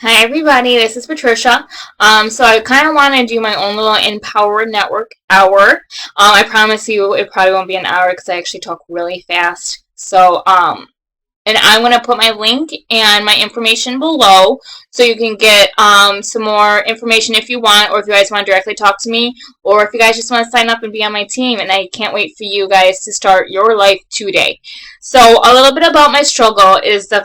Hi everybody, this is Patricia. So I kind of want to do my own little Empower Network hour. I promise you it probably won't be an hour because I actually talk really fast. And I'm going to put my link and my information below so you can get some more information if you want, or if you guys want to directly talk to me, or if you guys just want to sign up and be on my team. And I can't wait for you guys to start your life today. So a little bit about my struggle is a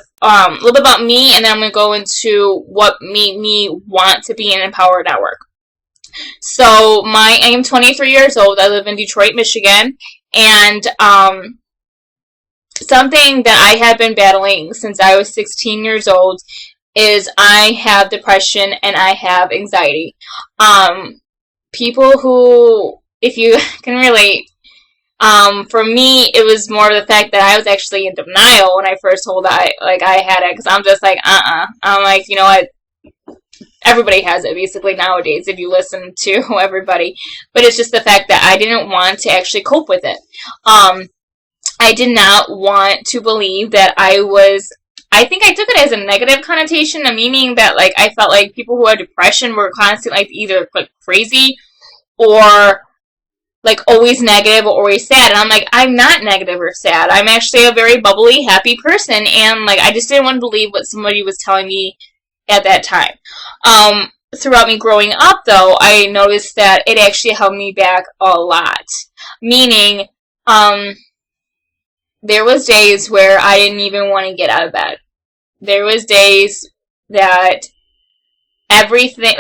little bit about me, and then I'm going to go into what made me want to be an Empower Network. So I am 23 years old. I live in Detroit, Michigan, and something that I have been battling since I was 16 years old is I have depression and I have anxiety. People who, if you can relate, for me, it was more of the fact that I was actually in denial when I first told I had it, because I'm just like, I'm like, you know what? Everybody has it basically nowadays if you listen to everybody. But it's just the fact that I didn't want to actually cope with it. I did not want to believe that I think I took it as a negative connotation, meaning that like I felt like people who had depression were constantly like either like crazy or like always negative or always sad. And I'm like, I'm not negative or sad. I'm actually a very bubbly, happy person. And like I just didn't want to believe what somebody was telling me at that time. Throughout me growing up though, I noticed that it actually held me back a lot. Meaning, there was days where I didn't even want to get out of bed. There was days that everything,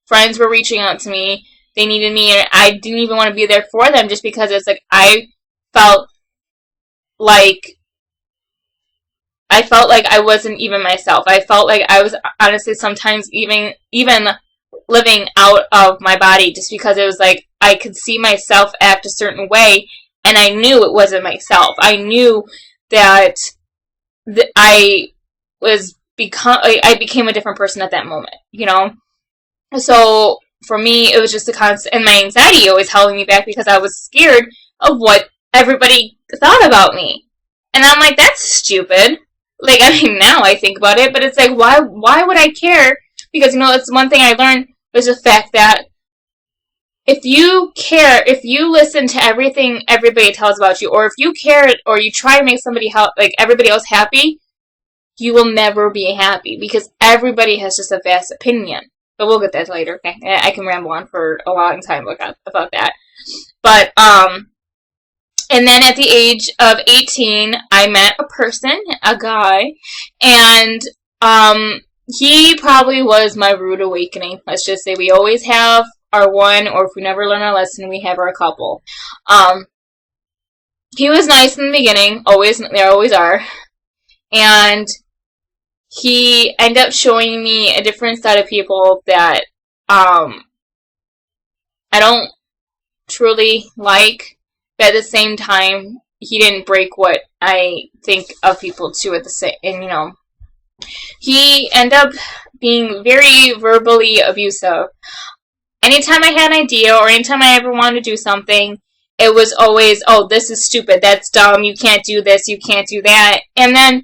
friends were reaching out to me. They needed me, and I didn't even want to be there for them just because it's like felt like I felt like I wasn't even myself. I felt like I was honestly sometimes even living out of my body just because it was like I could see myself act a certain way and I knew it wasn't myself. I knew that I became a different person at that moment, you know? So for me, it was just a constant, and my anxiety always held me back because I was scared of what everybody thought about me. And I'm like, that's stupid. Like, I mean, now I think about it, but it's like, why would I care? Because, it's one thing I learned was the fact that if you listen to everything everybody tells about you, or if you care, or you try to make everybody else happy, you will never be happy because everybody has just a vast opinion. But we'll get that later. Okay, I can ramble on for a long time about that. But and then at the age of 18, I met a person, a guy, and he probably was my rude awakening. Let's just say we always have our one, or if we never learn our lesson, we have our couple. He was nice in the beginning, there always are, and he ended up showing me a different side of people that I don't truly like, but at the same time, he didn't break what I think of people too at the same, and he ended up being very verbally abusive. Anytime I had an idea or anytime I ever wanted to do something, it was always, oh, this is stupid, that's dumb, you can't do this, you can't do that. And then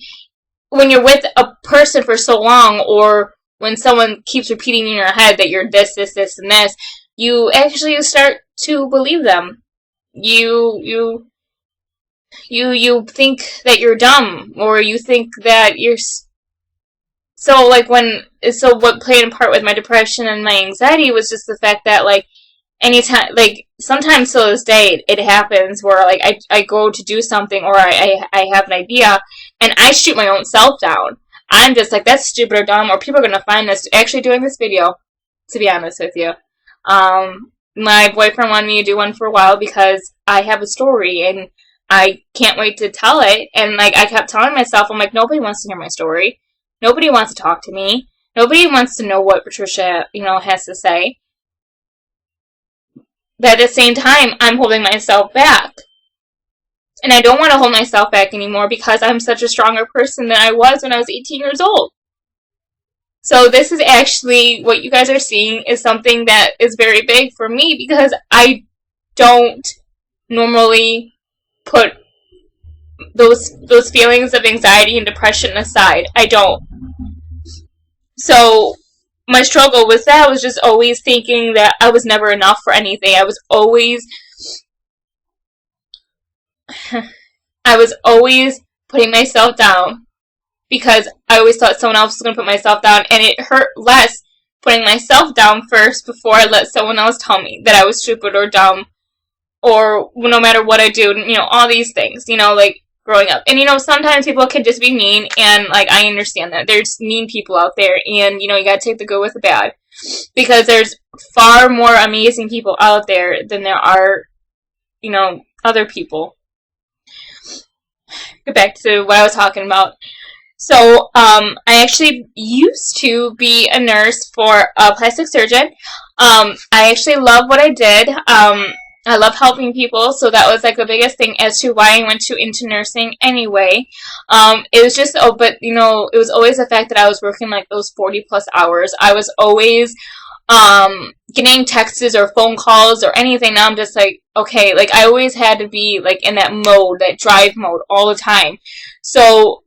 when you're with a person for so long, or when someone keeps repeating in your head that you're this, and this, you actually start to believe them. You think that you're dumb, or you think that you're... So what played a part with my depression and my anxiety was just the fact that, like, anytime, like, sometimes to this day, it happens where, like, I go to do something, or I have an idea, and I shoot my own self down. I'm just like, that's stupid or dumb, or people are going to find this actually doing this video, to be honest with you. My boyfriend wanted me to do one for a while because I have a story, and I can't wait to tell it, and, like, I kept telling myself, I'm like, nobody wants to hear my story. Nobody wants to talk to me. Nobody wants to know what Patricia, has to say. But at the same time, I'm holding myself back. And I don't want to hold myself back anymore because I'm such a stronger person than I was when I was 18 years old. So this is actually, what you guys are seeing is something that is very big for me because I don't normally put those feelings of anxiety and depression aside. I don't. So my struggle with that was just always thinking that I was never enough for anything. I was always putting myself down because I always thought someone else was going to put myself down, and it hurt less putting myself down first before I let someone else tell me that I was stupid or dumb, or no matter what I do, all these things, like growing up. And, sometimes people can just be mean, and, like, I understand that. There's mean people out there, and, you gotta take the good with the bad. Because there's far more amazing people out there than there are, other people. Get back to what I was talking about. So, I actually used to be a nurse for a plastic surgeon. I actually love what I did. I love helping people, so that was like the biggest thing as to why I went into nursing anyway. It was just, but it was always the fact that I was working like those 40 plus hours. I was always getting texts or phone calls or anything. Now I'm just like, okay, like I always had to be like in that mode, that drive mode all the time. So,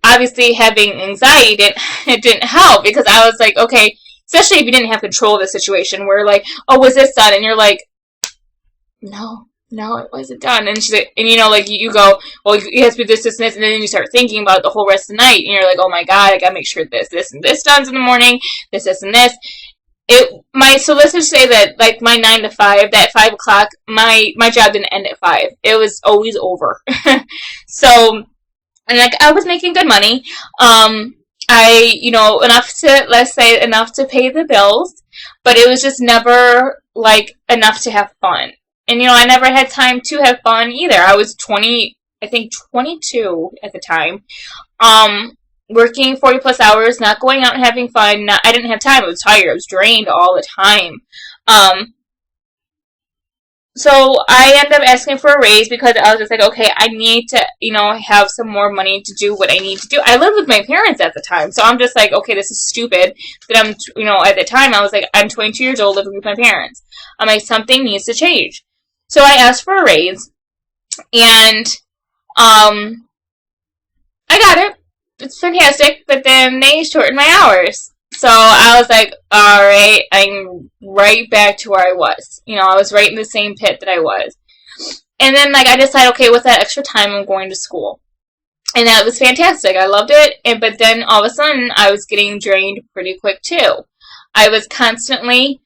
obviously having anxiety didn't help, because I was like, okay, especially if you didn't have control of the situation, where like, oh, was this done? And you're like, no, it wasn't done. And she's like, and like you go, well, it has to be this, and this, and then you start thinking about it the whole rest of the night, and you're like, oh my god, I gotta make sure this, and this done in the morning, this, and this. So let's just say that, like, my 9 to 5, that 5 o'clock, my job didn't end at 5. It was always over. So, and, like, I was making good money. Enough to pay the bills, but it was just never, like, enough to have fun. And, I never had time to have fun either. I was 22 at the time. Working 40 plus hours, not going out and having fun. I didn't have time. I was tired. I was drained all the time. So I ended up asking for a raise because I was just like, okay, I need to, have some more money to do what I need to do. I lived with my parents at the time, so I'm just like, okay, this is stupid. But at the time, I was like, I'm 22 years old living with my parents. I'm like, something needs to change. So I asked for a raise, and I got it. It's fantastic, but then they shortened my hours. So I was like, alright, I'm right back to where I was. I was right in the same pit that I was. And then, like, I decided, okay, with that extra time, I'm going to school. And that was fantastic. I loved it. But then, all of a sudden, I was getting drained pretty quick, too. I was constantly,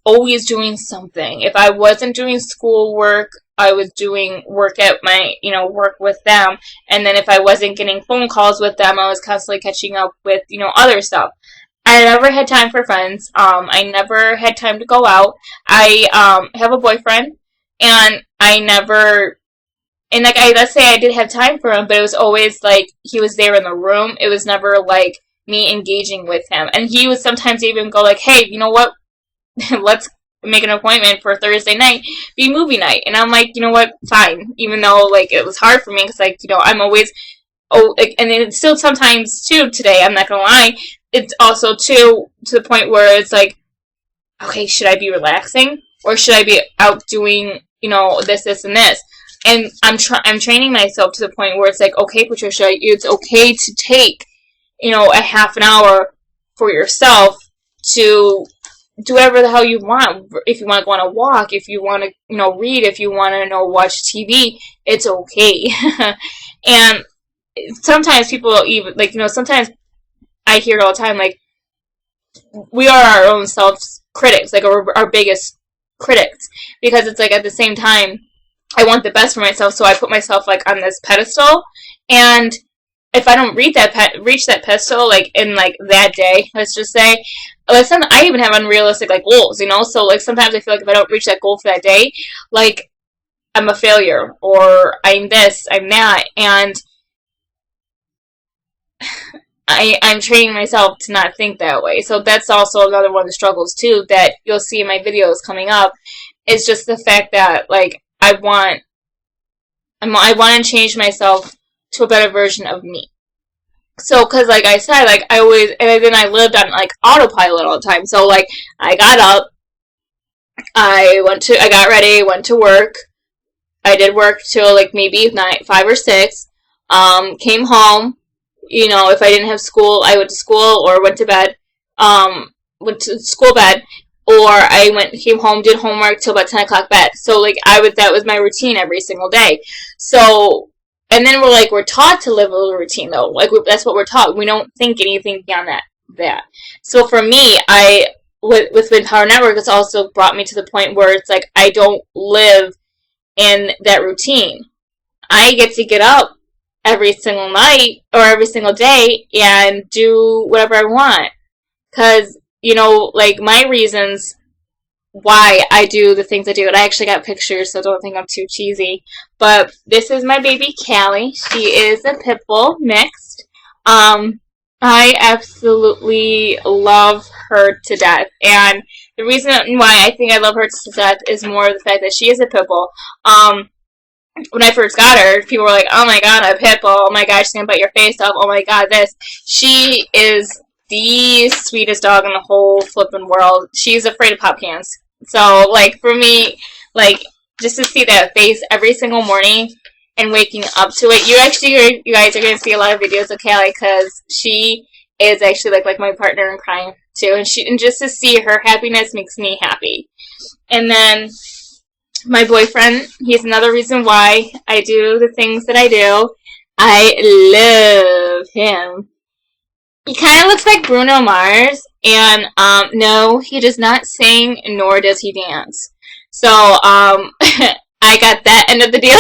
always doing something. If I wasn't doing schoolwork, I was doing work at my, work with them. And then if I wasn't getting phone calls with them, I was constantly catching up with, other stuff. I never had time for friends. I never had time to go out. I, have a boyfriend, and let's say I did have time for him, but it was always like he was there in the room. It was never like me engaging with him. And he would sometimes even go like, hey, you know what? Let's make an appointment for Thursday night, be movie night. And I'm like, you know what, fine. Even though, like, it was hard for me, because, like, I'm always, and it's still sometimes, too, today, I'm not gonna lie, it's also, too, to the point where it's like, okay, should I be relaxing? Or should I be out doing, this, and this? And I'm training myself to the point where it's like, okay, Patricia, it's okay to take, a half an hour for yourself to do whatever the hell you want. If you want to go on a walk, if you want to, read, if you want to, watch TV, it's okay. And sometimes people even, like, sometimes I hear it all the time, like, we are our own self-critics, like, our biggest critics. Because it's like, at the same time, I want the best for myself, so I put myself, like, on this pedestal, and if I don't reach that pedestal, like, in, like, that day, let's just say, like, I even have unrealistic, like, goals, so, like, sometimes I feel like if I don't reach that goal for that day, like, I'm a failure, or I'm this, I'm that, and I'm training myself to not think that way. So that's also another one of the struggles, too, that you'll see in my videos coming up, is just the fact that, like, I want to change myself to a better version of me. So, because, like I said, like, and then I lived on, like, autopilot all the time. So, like, I got up, I got ready, went to work. I did work till, like, maybe 5 or 6. Came home, if I didn't have school, I went to school or went to bed, went to school bed, or came home, did homework till about 10 o'clock bed. So, like, that was my routine every single day. So, and then we're taught to live a routine, though. Like, that's what we're taught. We don't think anything beyond that. So for me, with Wind Power Network, it's also brought me to the point where it's like, I don't live in that routine. I get to get up every single night or every single day and do whatever I want. Because, like, my reasons why I do the things I do, and I actually got pictures, so don't think I'm too cheesy. But this is my baby Callie. She is a pit bull mixed. I absolutely love her to death. And the reason why I think I love her to death is more the fact that she is a pit bull. When I first got her, people were like, oh my god, a pit bull. Oh my god, she's gonna bite your face off. Oh my god, this. She is the sweetest dog in the whole flippin' world. She's afraid of pop cans. So, like, for me, like, just to see that face every single morning and waking up to it, you guys are going to see a lot of videos of Callie, because she is actually, like my partner in crime, too. And just to see her happiness makes me happy. And then my boyfriend, he's another reason why I do the things that I do. I love him. He kind of looks like Bruno Mars, and no, he does not sing, nor does he dance. So, I got that end of the deal,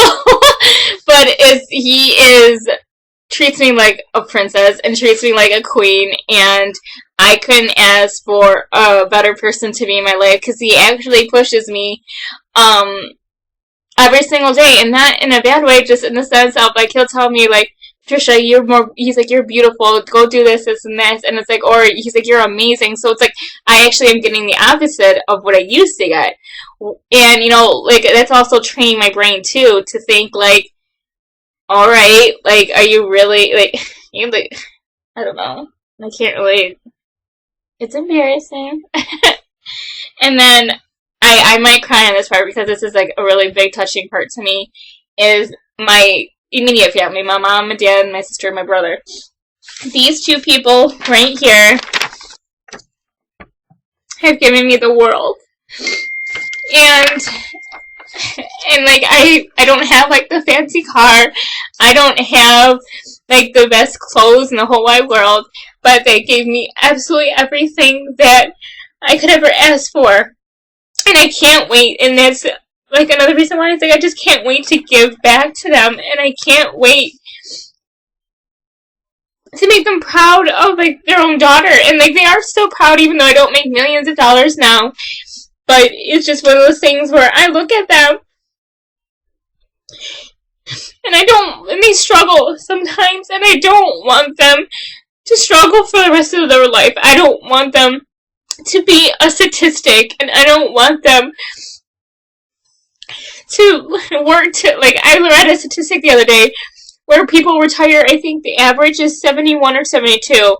but he treats me like a princess and treats me like a queen, and I couldn't ask for a better person to be in my life, because he actually pushes me, every single day, and not in a bad way, just in the sense of, like, he'll tell me, like, Trisha, he's like, you're beautiful, go do this, this, and this, and it's like, or he's like, you're amazing, so it's like, I actually am getting the opposite of what I used to get, and, like, that's also training my brain, too, to think, like, alright, like, are you really, like, I don't know, I can't really, it's embarrassing, and then, I might cry on this part, because this is, like, a really big, touching part to me, is my immediate family, my mom, my dad, my sister, and my brother. These two people right here have given me the world. And like, I don't have, like, the fancy car. I don't have, like, the best clothes in the whole wide world. But they gave me absolutely everything that I could ever ask for. And I can't wait. And that's, like, another reason why it's like, I just can't wait to give back to them, and I can't wait to make them proud of, like, their own daughter, and, like, they are so proud, even though I don't make millions of dollars now, but it's just one of those things where I look at them, and they struggle sometimes, and I don't want them to struggle for the rest of their life. I don't want them to be a statistic, and I don't want them to work to, like, I read a statistic the other day where people retire, I think the average is 71 or 72,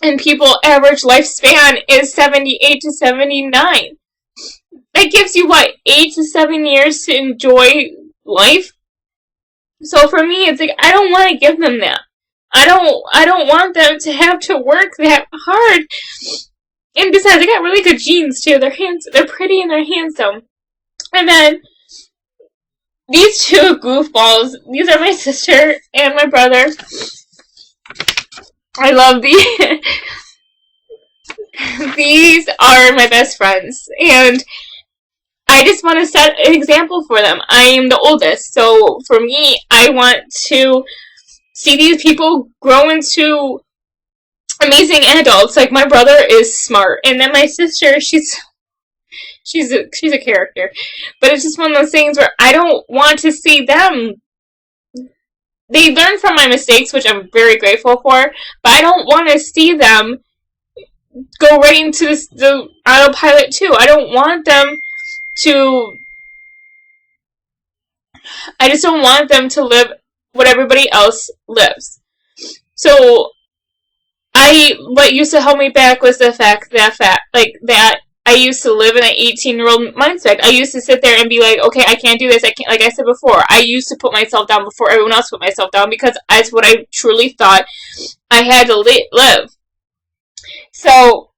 and people average lifespan is 78 to 79. That gives you, 8 to 7 years to enjoy life? So for me, it's like, I don't want to give them that. I don't want them to have to work that hard. And besides, they got really good genes, too. They're pretty and they're handsome. And then, these two goofballs, these are my sister and my brother. I love these. These are my best friends. And I just want to set an example for them. I am the oldest. So for me, I want to see these people grow into amazing adults. Like, my brother is smart. And then my sister, she's a character. But it's just one of those things where I don't want to see them. They learn from my mistakes, which I'm very grateful for, but I don't want to see them go right into the autopilot too. I don't want them to, I just don't want them to live what everybody else lives. So, what used to hold me back was the fact that I used to live in an 18-year-old mindset. I used to sit there and be like, okay, I can't do this. I can't, like I said before, I used to put myself down before everyone else put myself down because that's what I truly thought I had to live. So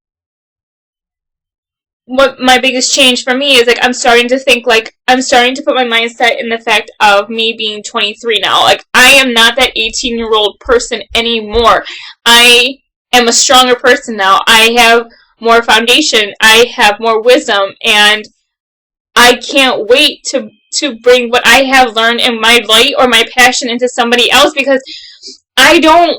what my biggest change for me is like I'm starting to think like I'm starting to put my mindset in the fact of me being 23 now. Like I am not that 18-year-old person anymore. I am a stronger person now. I have more foundation. I have more wisdom, and I can't wait to bring what I have learned in my light or my passion into somebody else because I don't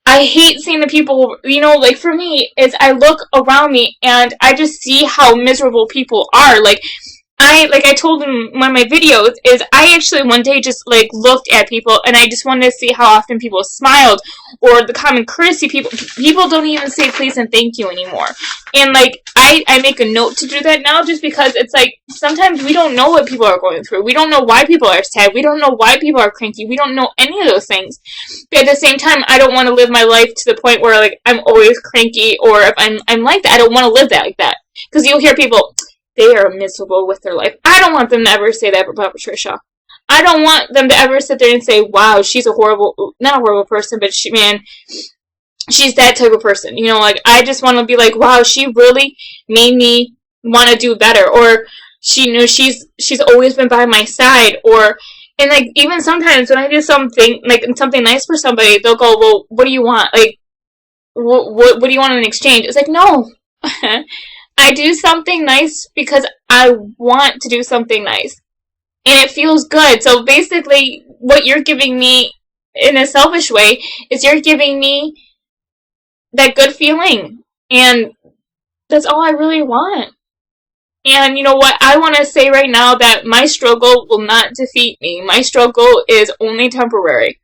I hate seeing the people, like for me, is I look around me and I just see how miserable people are. I told in one of my videos, is I actually one day just, looked at people and I just wanted to see how often people smiled or the common courtesy people don't even say please and thank you anymore. And, I make a note to do that now just because it's, sometimes we don't know what people are going through. We don't know why people are sad. We don't know why people are cranky. We don't know any of those things. But at the same time, I don't want to live my life to the point where, I'm always cranky or if I'm like that. I don't want to live that like that. Because you'll hear people, they are miserable with their life. I don't want them to ever say that about Patricia. I don't want them to ever sit there and say, wow, she's not a horrible person, but she's that type of person. I just want to be like, wow, she really made me want to do better. Or she's always been by my side. And even sometimes when I do something, something nice for somebody, they'll go, well, what do you want? What do you want in exchange? It's like, no. I do something nice because I want to do something nice. And it feels good. So basically, what you're giving me in a selfish way is you're giving me that good feeling. And that's all I really want. And you know what? I want to say right now that my struggle will not defeat me. My struggle is only temporary.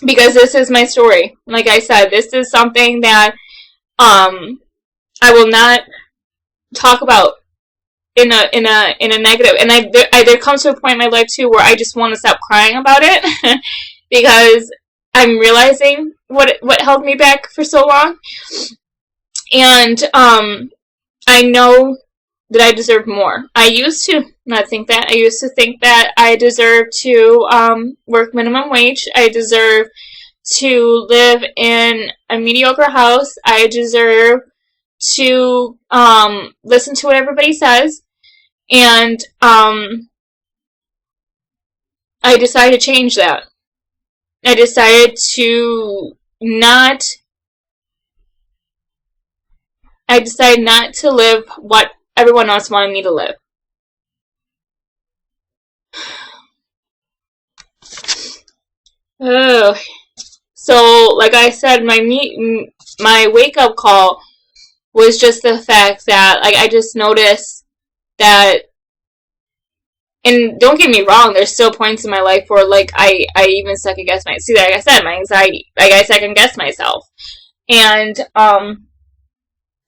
Because this is my story. Like I said, this is something that I will not talk about in a negative. And there comes to a point in my life too where I just want to stop crying about it because I'm realizing what held me back for so long. And I know that I deserve more. I used to not think that. I used to think that I deserved to work minimum wage. I deserve to live in a mediocre house. I deserve to listen to what everybody says. And I decided to change that. I decided not to live what everyone else wanted me to live. Oh. So, like I said, my wake-up call was just the fact that, I just noticed that, and don't get me wrong, there's still points in my life where, I even second-guess like I said, my anxiety, I second-guess myself. And,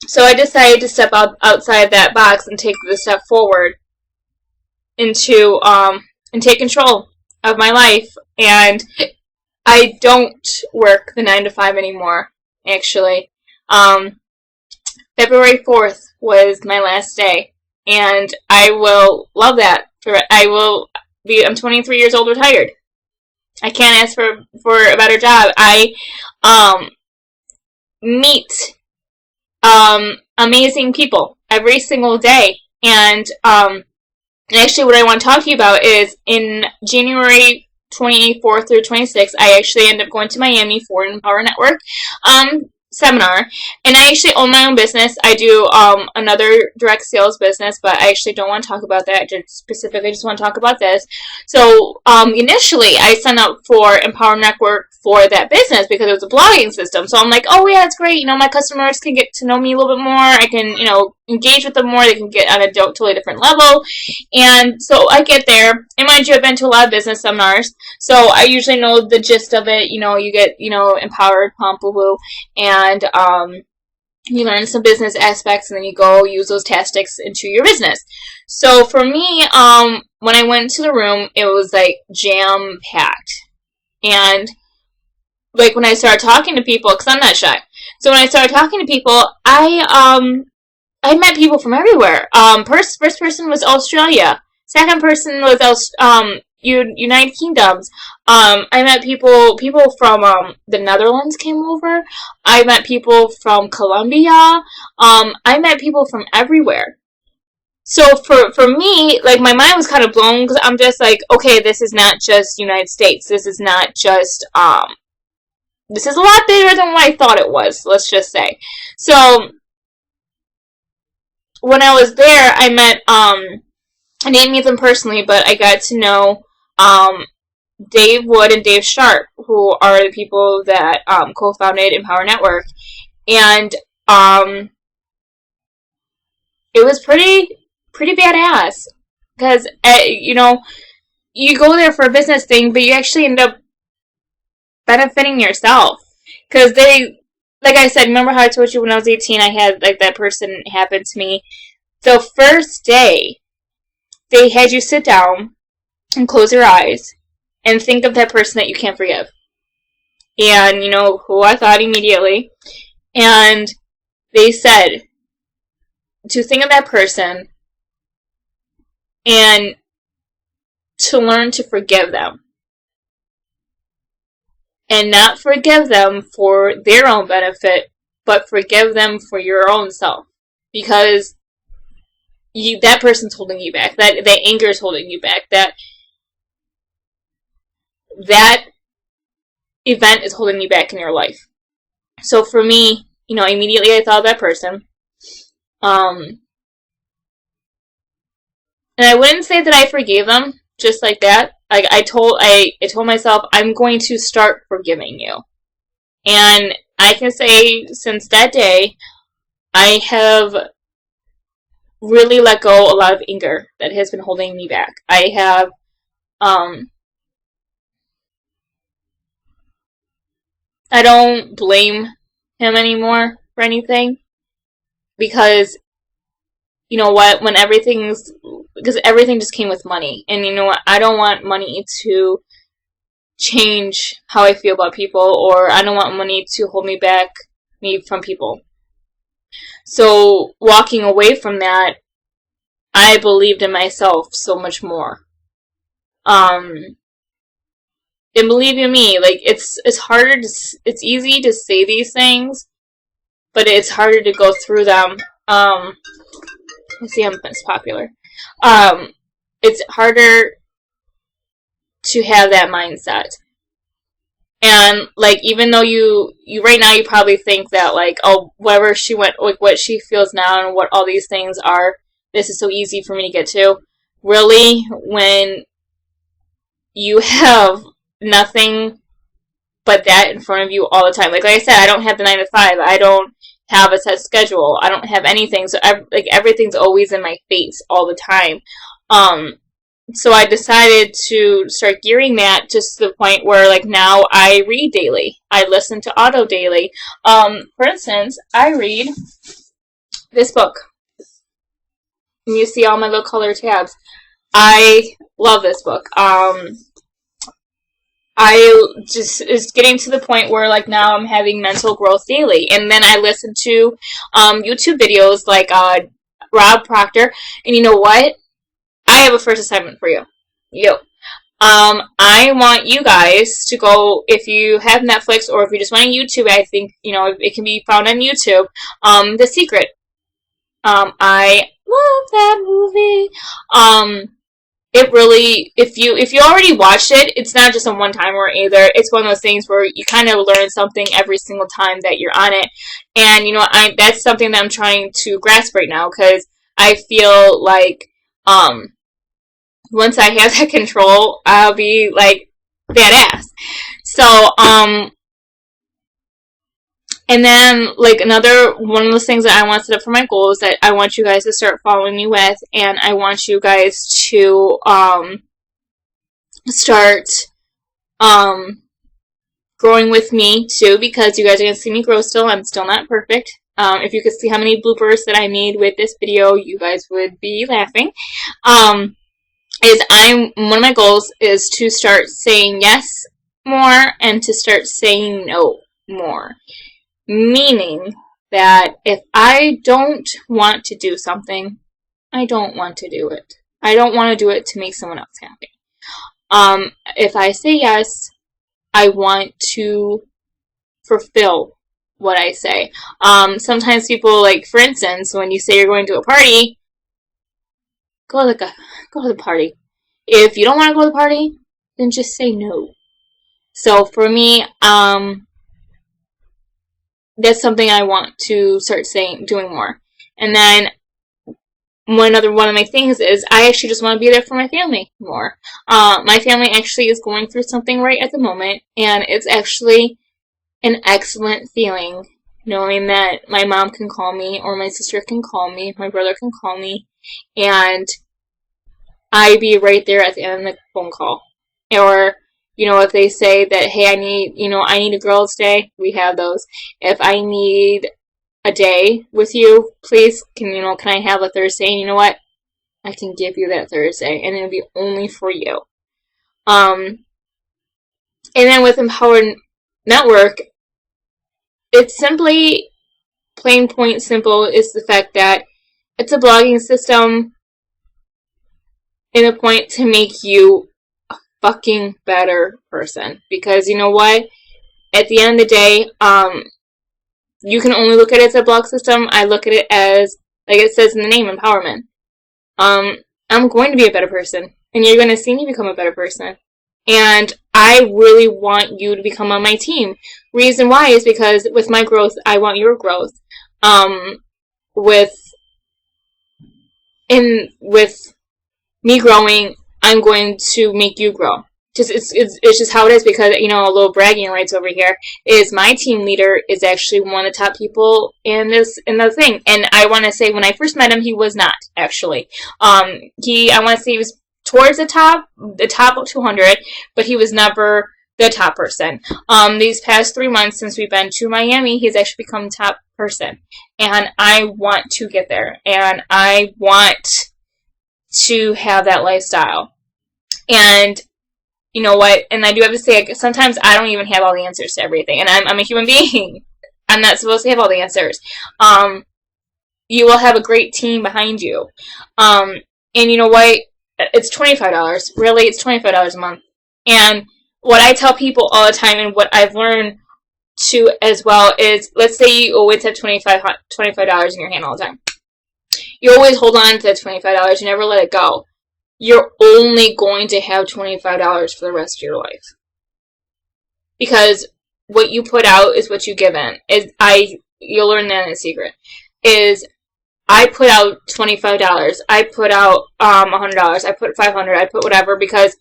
so I decided to step outside that box and take the step forward into, and take control of my life. And I don't work the 9 to 5 anymore, actually. February 4th was my last day. And I will love that. I'm 23 years old, retired. I can't ask for a better job. I, meet amazing people every single day. And actually what I want to talk to you about is in January 24th through 26th, I actually ended up going to Miami for an Empower Network seminar. And I actually own my own business. I do another direct sales business, but I actually don't want to talk about that. Just want to talk about this. So initially, I signed up for Empower Network for that business because it was a blogging system. So I'm like, oh yeah, it's great. My customers can get to know me a little bit more. I can, engage with them more. They can get on a totally different level. And so I get there. And mind you, I've been to a lot of business seminars. So I usually know the gist of it. You get, empowered, pump, woo-woo. And you learn some business aspects, and then you go use those tactics into your business. So for me, when I went to the room, it was jam-packed. And when I started talking to people, because I'm not shy, so when I started talking to people, I I met people from everywhere. First person was Australia. Second person was United Kingdoms. I met people from the Netherlands came over. I met people from Colombia. I met people from everywhere. So for me, like, my mind was kind of blown because I'm just like, okay, this is not just United States. This is not just this is a lot bigger than what I thought it was. Let's just say. So when I was there, I met I didn't meet them personally, but I got to know Dave Wood and Dave Sharp, who are the people that co-founded Empower Network, and it was pretty badass because you go there for a business thing, but you actually end up benefiting yourself because like I said, remember how I told you when I was 18, I had like that person happen to me. The first day, they had you sit down and close your eyes and think of that person that you can't forgive. And you know who I thought immediately. And they said to think of that person and to learn to forgive them. And not forgive them for their own benefit, but forgive them for your own self. Because that person's holding you back. That anger is holding you back. That event is holding you back in your life. So for me, immediately I thought of that person. And I wouldn't say that I forgave them just like that. Like I told myself, I'm going to start forgiving you. And I can say since that day, I have really let go a lot of anger that has been holding me back. I have I don't blame him anymore for anything because you know what, because everything just came with money, and you know what, I don't want money to change how I feel about people, or I don't want money to hold me from people. So walking away from that, I believed in myself so much more. And believe you me, like it's harder it's easy to say these things, but it's harder to go through them. Let's see how it's popular. It's harder to have that mindset. And like, even though you right now you probably think that like, oh, wherever she went, like what she feels now and what all these things are, this is so easy for me to get to. Really, when you have nothing but that in front of you all the time. Like I said, I don't have the 9 to 5. I don't have a set schedule. I don't have anything. So everything's always in my face all the time. So I decided to start gearing that just to the point where like now I read daily. I listen to audio daily. For instance, I read this book. And you see all my little color tabs. I love this book. I just is getting to the point where like now I'm having mental growth daily, and then I listen to YouTube videos like Rob Proctor, and you know what? I have a first assignment for you. I want you guys to go, if you have Netflix or if you just want to YouTube, I think it can be found on YouTube. The Secret. I love that movie. It really, if you already watched it, it's not just a one-timer either. It's one of those things where you kind of learn something every single time that you're on it. And, that's something that I'm trying to grasp right now, because I feel like, once I have that control, I'll be, like, badass. So, and then, like, another one of those things that I want to set up for my goal is that I want you guys to start following me with, and I want you guys to, start, growing with me, too, because you guys are going to see me grow still. I'm still not perfect. If you could see how many bloopers that I made with this video, you guys would be laughing. One of my goals is to start saying yes more and to start saying no more. Meaning, that if I don't want to do something, I don't want to do it. I don't want to do it to make someone else happy. If I say yes, I want to fulfill what I say. Sometimes people, like, for instance, when you say you're going to a party, go to the party. If you don't want to go to the party, then just say no. So for me, that's something I want to start doing more. And then one of my things is I actually just want to be there for my family more. My family actually is going through something right at the moment, and it's actually an excellent feeling knowing that my mom can call me, or my sister can call me, my brother can call me, and I be right there at the end of the phone call. Or, if they say that, hey, I need a girls' day, we have those. If I need a day with you, please, can I have a Thursday? And you know what? I can give you that Thursday, and it'll be only for you. And then with Empowered Network, it's simply, plain point simple, is the fact that it's a blogging system in a point to make you a fucking better person. Because you know what? At the end of the day, you can only look at it as a blog system. I look at it as, like it says in the name, empowerment. I'm going to be a better person, and you're going to see me become a better person. And I really want you to become on my team. Reason why is because with my growth, I want your growth. With me growing, I'm going to make you grow. It's just how it is, because, a little bragging rights over here is my team leader is actually one of the top people in the thing. And I want to say, when I first met him, he was not, actually. I want to say he was towards the top 200, but he was never the top person. These past 3 months since we've been to Miami, he's actually become top person. And I want to get there. And I want to have that lifestyle. And you know what? And I do have to say, sometimes I don't even have all the answers to everything. And I'm a human being. I'm not supposed to have all the answers. You will have a great team behind you. And you know what? It's $25. Really, it's $25 a month. And what I tell people all the time, and what I've learned too as well, is, let's say you always have $25 in your hand all the time. You always hold on to that $25. You never let it go. You're only going to have $25 for the rest of your life. Because what you put out is what you give in. You'll learn that in a secret. I put out $25. I put out $100. I put $500. I put whatever, because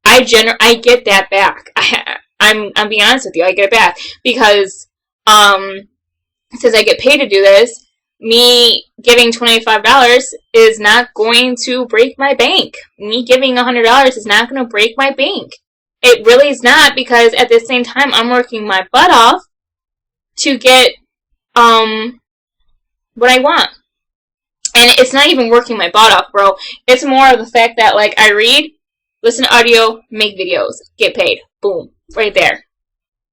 I get that back. I'm being honest with you. I get it back because since I get paid to do this, me giving $25 is not going to break my bank. Me giving $100 is not going to break my bank. It really is not, because at the same time, I'm working my butt off to get what I want. And it's not even working my butt off, bro. It's more of the fact that, like, I read, listen to audio, make videos, get paid. Boom. Right there.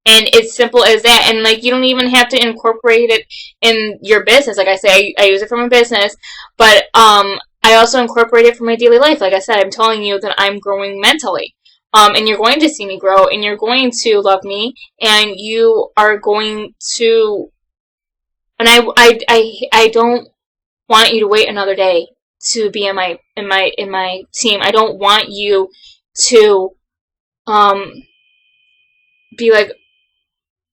And it's simple as that. And, like, you don't even have to incorporate it in your business. Like I say, I use it for my business. But I also incorporate it for my daily life. Like I said, I'm telling you that I'm growing mentally. And you're going to see me grow. And you're going to love me. And you are going to... And I don't want you to wait another day to be in my team. I don't want you to be like,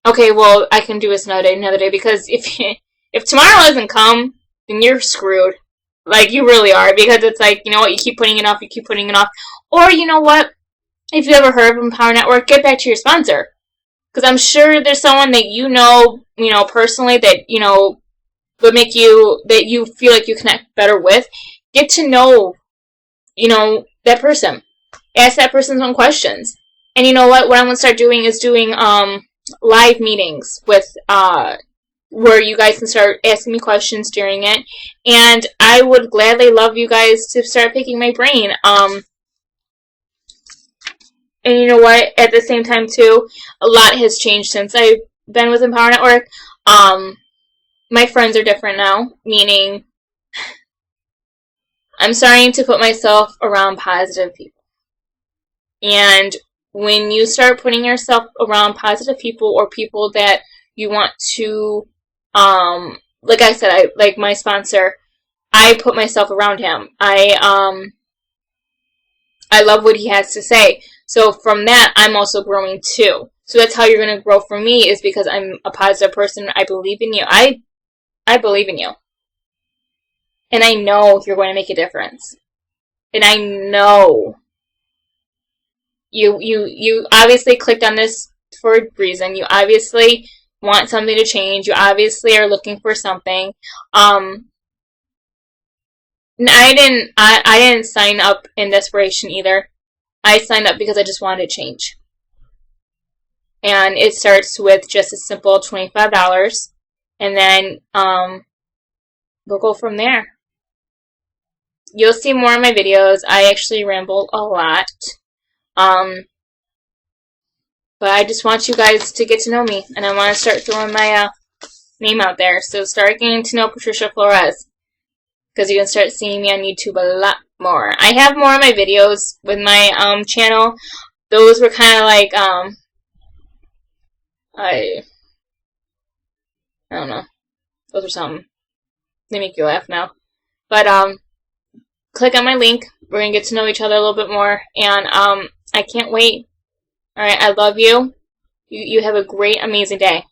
okay, well, I can do this another day, because if tomorrow doesn't come, then you're screwed. Like, you really are, because it's like, you know what, you keep putting it off, or, you know what, if you ever heard of Empower Network, get back to your sponsor, because I'm sure there's someone that you know personally, that, would make you, that you feel like you connect better with. Get to know, that person. Ask that person some questions. And you know what I'm going to start doing is doing, live meetings with, where you guys can start asking me questions during it. And I would gladly love you guys to start picking my brain. And you know what? At the same time, too, a lot has changed since I've been with Empower Network. my friends are different now, meaning I'm starting to put myself around positive people. And when you start putting yourself around positive people or people that you want to, like I said, like my sponsor, I put myself around him. I love what he has to say. So from that, I'm also growing too. So that's how you're going to grow for me, is because I'm a positive person. I believe in you. I believe in you. And I know you're going to make a difference. And I know you obviously clicked on this for a reason. You obviously want something to change. You obviously are looking for something. I didn't sign up in desperation either. I signed up because I just wanted to change. And it starts with just a simple $25, and then we'll go from there. You'll see more of my videos. I actually ramble a lot. But I just want you guys to get to know me, and I want to start throwing my name out there. So start getting to know Patricia Flores, because you can start seeing me on YouTube a lot more. I have more of my videos with my channel. Those were kind of like I don't know. Those are something. They make you laugh now. But click on my link. We're gonna get to know each other a little bit more, and I can't wait. All right, I love you. You have a great, amazing day.